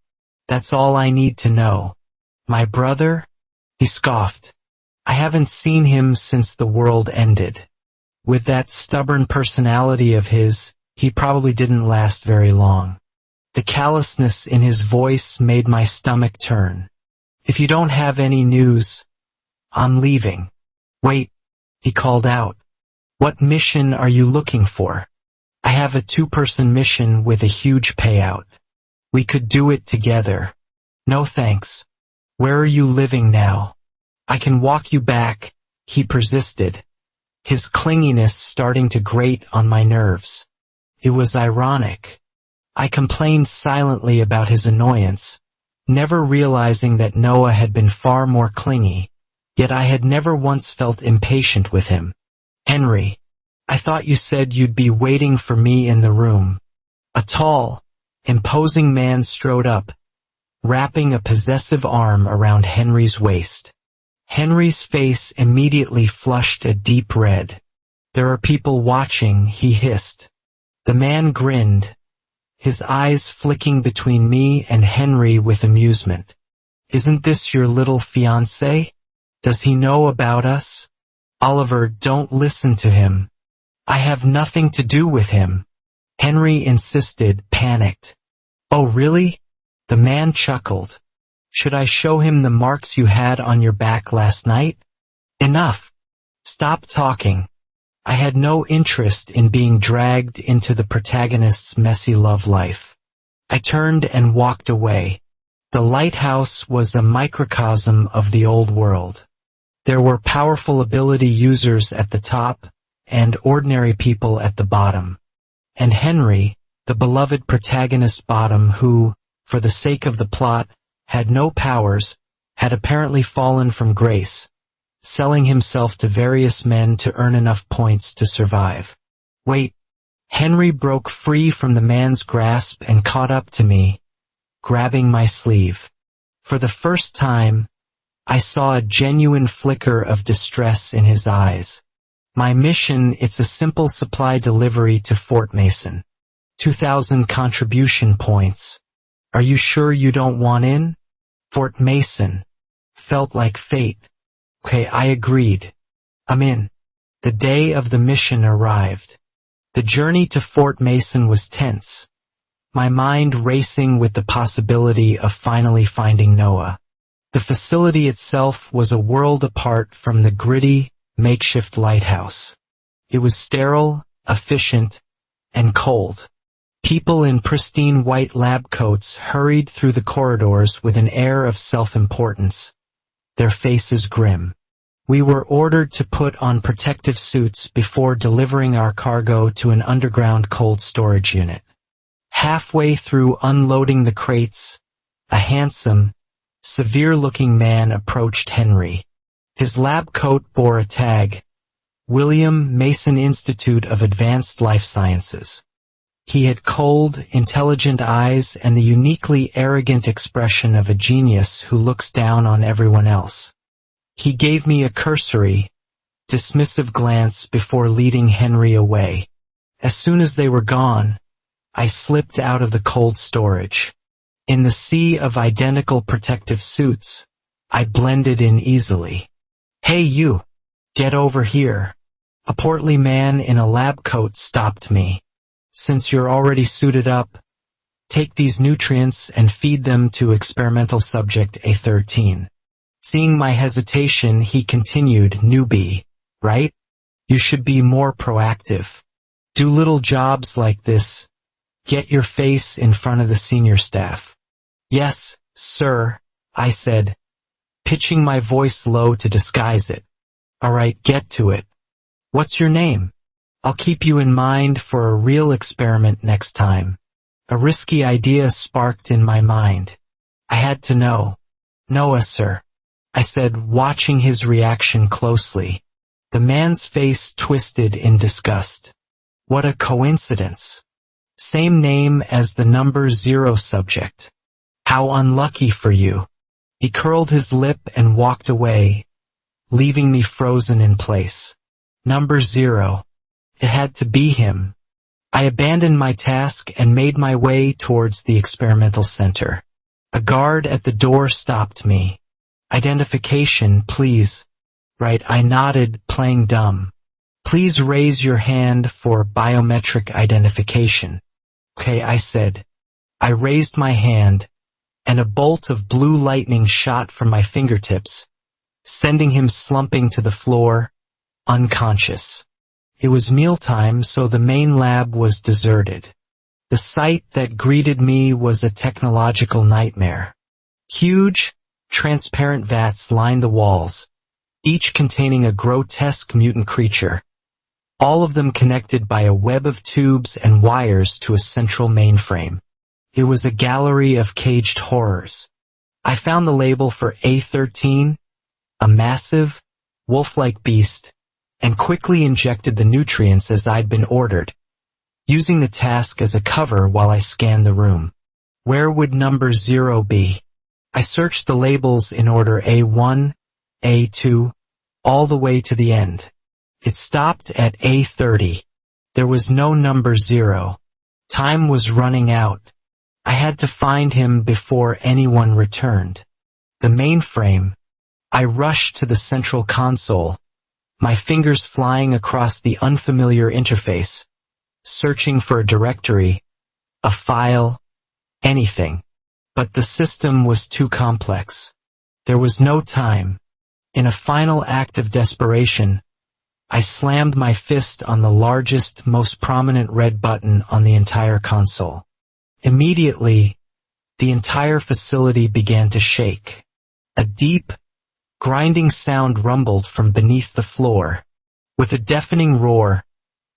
That's all I need to know. My brother? He scoffed. I haven't seen him since the world ended. With that stubborn personality of his, he probably didn't last very long. The callousness in his voice made my stomach turn. If you don't have any news, I'm leaving. Wait, he called out. What mission are you looking for? I have a 2-person mission with a huge payout. We could do it together. No thanks. Where are you living now? I can walk you back, he persisted, his clinginess starting to grate on my nerves. It was ironic. I complained silently about his annoyance, never realizing that Noah had been far more clingy, yet I had never once felt impatient with him. Henry, I thought you said you'd be waiting for me in the room. A tall, imposing man strode up, wrapping a possessive arm around Henry's waist. Henry's face immediately flushed a deep red. There are people watching, he hissed. The man grinned, his eyes flicking between me and Henry with amusement. Isn't this your little fiancé? Does he know about us? Oliver, don't listen to him. I have nothing to do with him. Henry insisted, panicked. Oh really? The man chuckled. Should I show him the marks you had on your back last night? Enough. Stop talking. I had no interest in being dragged into the protagonist's messy love life. I turned and walked away. The lighthouse was a microcosm of the old world. There were powerful ability users at the top and ordinary people at the bottom. And Henry, the beloved protagonist bottom who, for the sake of the plot, had no powers, had apparently fallen from grace, selling himself to various men to earn enough points to survive. Wait, Henry broke free from the man's grasp and caught up to me, grabbing my sleeve. For the first time, I saw a genuine flicker of distress in his eyes. My mission, it's a simple supply delivery to Fort Mason. 2,000 contribution points. Are you sure you don't want in? Fort Mason. Felt like fate. Okay, I agreed. I'm in. The day of the mission arrived. The journey to Fort Mason was tense, my mind racing with the possibility of finally finding Noah. The facility itself was a world apart from the gritty, makeshift lighthouse. It was sterile, efficient, and cold. People in pristine white lab coats hurried through the corridors with an air of self-importance, their faces grim. We were ordered to put on protective suits before delivering our cargo to an underground cold storage unit. Halfway through unloading the crates, a handsome, severe-looking man approached Henry. His lab coat bore a tag, William Mason Institute of Advanced Life Sciences. He had cold, intelligent eyes and the uniquely arrogant expression of a genius who looks down on everyone else. He gave me a cursory, dismissive glance before leading Henry away. As soon as they were gone, I slipped out of the cold storage. In the sea of identical protective suits, I blended in easily. Hey you! Get over here! A portly man in a lab coat stopped me. Since you're already suited up, take these nutrients and feed them to experimental subject A13. Seeing my hesitation, he continued, newbie, right? You should be more proactive. Do little jobs like this. Get your face in front of the senior staff. Yes, sir, I said, pitching my voice low to disguise it. All right, get to it. What's your name? I'll keep you in mind for a real experiment next time. A risky idea sparked in my mind. I had to know. Noah, sir, I said, watching his reaction closely. The man's face twisted in disgust. What a coincidence. Same name as the number 0 subject. How unlucky for you. He curled his lip and walked away, leaving me frozen in place. Number 0. It had to be him. I abandoned my task and made my way towards the experimental center. A guard at the door stopped me. Identification, please. Right, I nodded, playing dumb. Please raise your hand for biometric identification. Okay, I said. I raised my hand, and a bolt of blue lightning shot from my fingertips, sending him slumping to the floor, unconscious. It was mealtime, so the main lab was deserted. The sight that greeted me was a technological nightmare. Huge, transparent vats lined the walls, each containing a grotesque mutant creature, all of them connected by a web of tubes and wires to a central mainframe. It was a gallery of caged horrors. I found the label for A13, a massive, wolf-like beast, and quickly injected the nutrients as I'd been ordered, using the task as a cover while I scanned the room. Where would number 0 be? I searched the labels in order A1, A2, all the way to the end. It stopped at A30. There was no number 0. Time was running out. I had to find him before anyone returned. The mainframe. I rushed to the central console, my fingers flying across the unfamiliar interface, searching for a directory, a file, anything. But the system was too complex. There was no time. In a final act of desperation, I slammed my fist on the largest, most prominent red button on the entire console. Immediately, the entire facility began to shake. A deep, grinding sound rumbled from beneath the floor. With a deafening roar,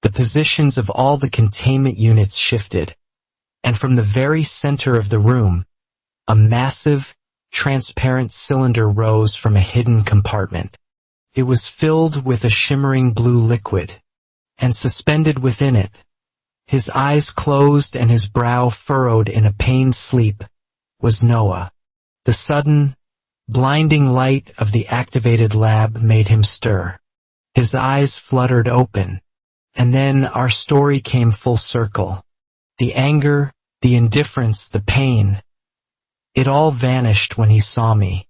the positions of all the containment units shifted, and from the very center of the room, a massive, transparent cylinder rose from a hidden compartment. It was filled with a shimmering blue liquid, and suspended within it, his eyes closed and his brow furrowed in a pained sleep, was Noah. The sudden, blinding light of the activated lab made him stir. His eyes fluttered open, and then our story came full circle. The anger, the indifference, the pain, it all vanished when he saw me.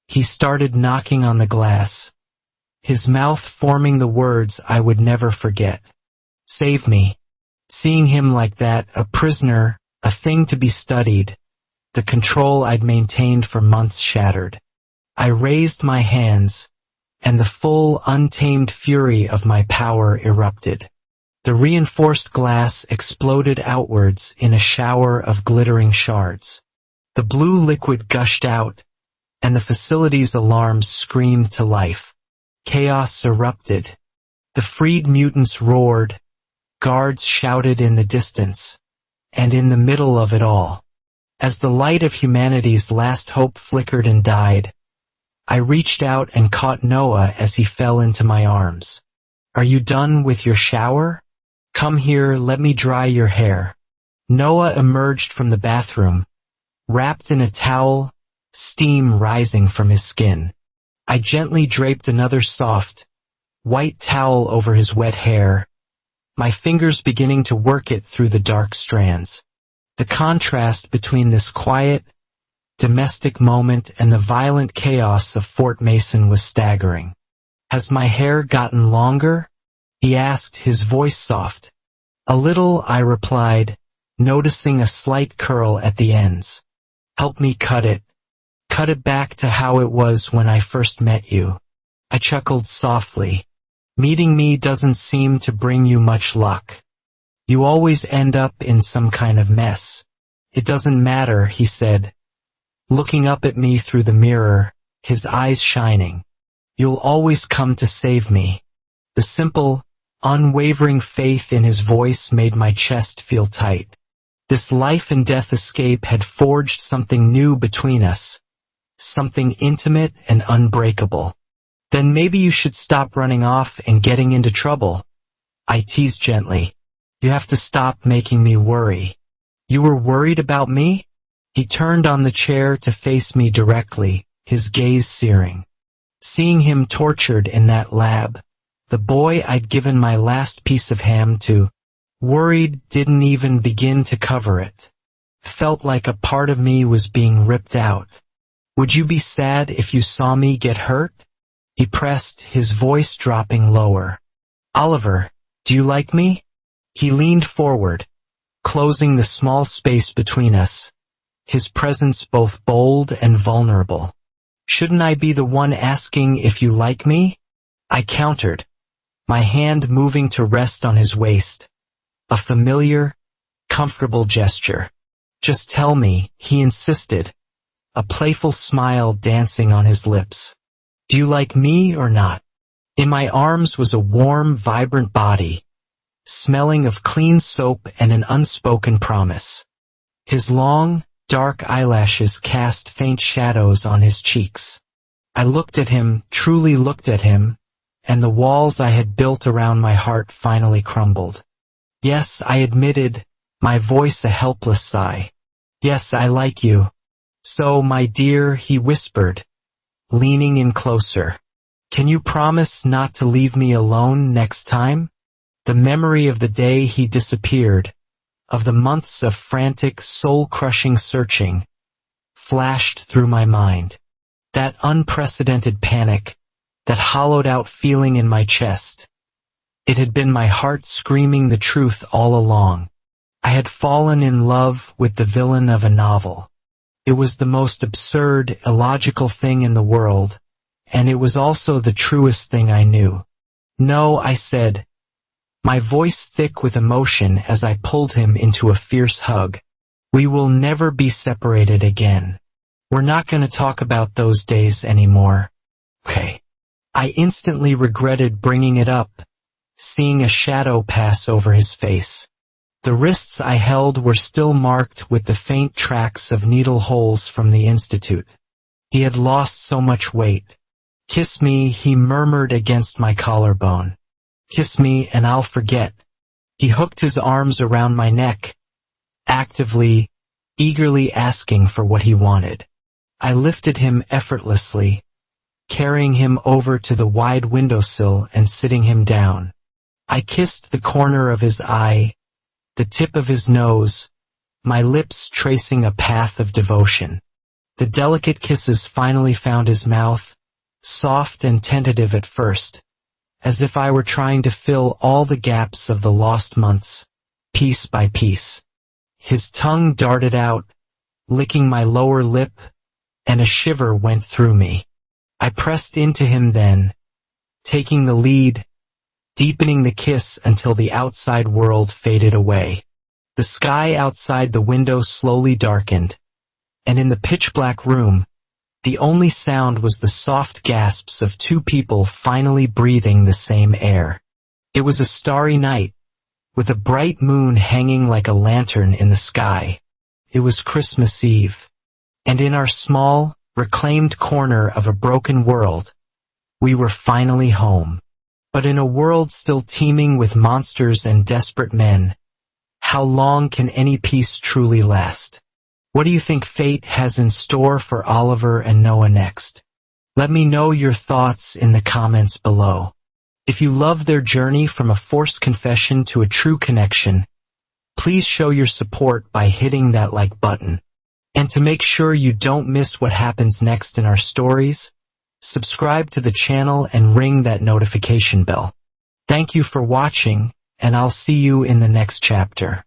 He started knocking on the glass, his mouth forming the words I would never forget. Save me. Seeing him like that, a prisoner, a thing to be studied, the control I'd maintained for months shattered. I raised my hands, and the full, untamed fury of my power erupted. The reinforced glass exploded outwards in a shower of glittering shards. The blue liquid gushed out, and the facility's alarms screamed to life. Chaos erupted. The freed mutants roared, guards shouted in the distance, and in the middle of it all, as the light of humanity's last hope flickered and died, I reached out and caught Noah as he fell into my arms. Are you done with your shower? Come here, let me dry your hair. Noah emerged from the bathroom, wrapped in a towel, steam rising from his skin. I gently draped another soft, white towel over his wet hair, my fingers beginning to work it through the dark strands. The contrast between this quiet, domestic moment and the violent chaos of Fort Mason was staggering. Has my hair gotten longer? He asked, his voice soft. A little, I replied, noticing a slight curl at the ends. Help me cut it. Cut it back to how it was when I first met you. I chuckled softly. Meeting me doesn't seem to bring you much luck. You always end up in some kind of mess. It doesn't matter, he said, looking up at me through the mirror, his eyes shining. You'll always come to save me. The simple, unwavering faith in his voice made my chest feel tight. This life and death escape had forged something new between us, something intimate and unbreakable. Then maybe you should stop running off and getting into trouble. I teased gently. You have to stop making me worry. You were worried about me? He turned on the chair to face me directly, his gaze searing. Seeing him tortured in that lab, the boy I'd given my last piece of ham to, worried didn't even begin to cover it. Felt like a part of me was being ripped out. Would you be sad if you saw me get hurt? He pressed, his voice dropping lower. Oliver, do you like me? He leaned forward, closing the small space between us, his presence both bold and vulnerable. Shouldn't I be the one asking if you like me? I countered, my hand moving to rest on his waist. A familiar, comfortable gesture. Just tell me, he insisted, a playful smile dancing on his lips. Do you like me or not? In my arms was a warm, vibrant body, smelling of clean soap and an unspoken promise. His long, dark eyelashes cast faint shadows on his cheeks. I looked at him, truly looked at him, and the walls I had built around my heart finally crumbled. Yes, I admitted, my voice a helpless sigh. Yes, I like you. So, my dear, he whispered, leaning in closer. Can you promise not to leave me alone next time? The memory of the day he disappeared, of the months of frantic, soul-crushing searching, flashed through my mind. That unprecedented panic, that hollowed-out feeling in my chest. It had been my heart screaming the truth all along. I had fallen in love with the villain of a novel. It was the most absurd, illogical thing in the world, and it was also the truest thing I knew. No, I said, my voice thick with emotion as I pulled him into a fierce hug. We will never be separated again. We're not going to talk about those days anymore. Okay. I instantly regretted bringing it up, seeing a shadow pass over his face. The wrists I held were still marked with the faint tracks of needle holes from the institute. He had lost so much weight. Kiss me, he murmured against my collarbone. Kiss me and I'll forget. He hooked his arms around my neck, actively, eagerly asking for what he wanted. I lifted him effortlessly, carrying him over to the wide windowsill and sitting him down. I kissed the corner of his eye, the tip of his nose, my lips tracing a path of devotion. The delicate kisses finally found his mouth, soft and tentative at first, as if I were trying to fill all the gaps of the lost months, piece by piece. His tongue darted out, licking my lower lip, and a shiver went through me. I pressed into him then, taking the lead, deepening the kiss until the outside world faded away. The sky outside the window slowly darkened, and in the pitch-black room, the only sound was the soft gasps of two people finally breathing the same air. It was a starry night, with a bright moon hanging like a lantern in the sky. It was Christmas Eve, and in our small, reclaimed corner of a broken world, we were finally home. But in a world still teeming with monsters and desperate men, how long can any peace truly last? What do you think fate has in store for Oliver and Noah next? Let me know your thoughts in the comments below. If you love their journey from a forced confession to a true connection, please show your support by hitting that like button. And to make sure you don't miss what happens next in our stories, subscribe to the channel and ring that notification bell. Thank you for watching, and I'll see you in the next chapter.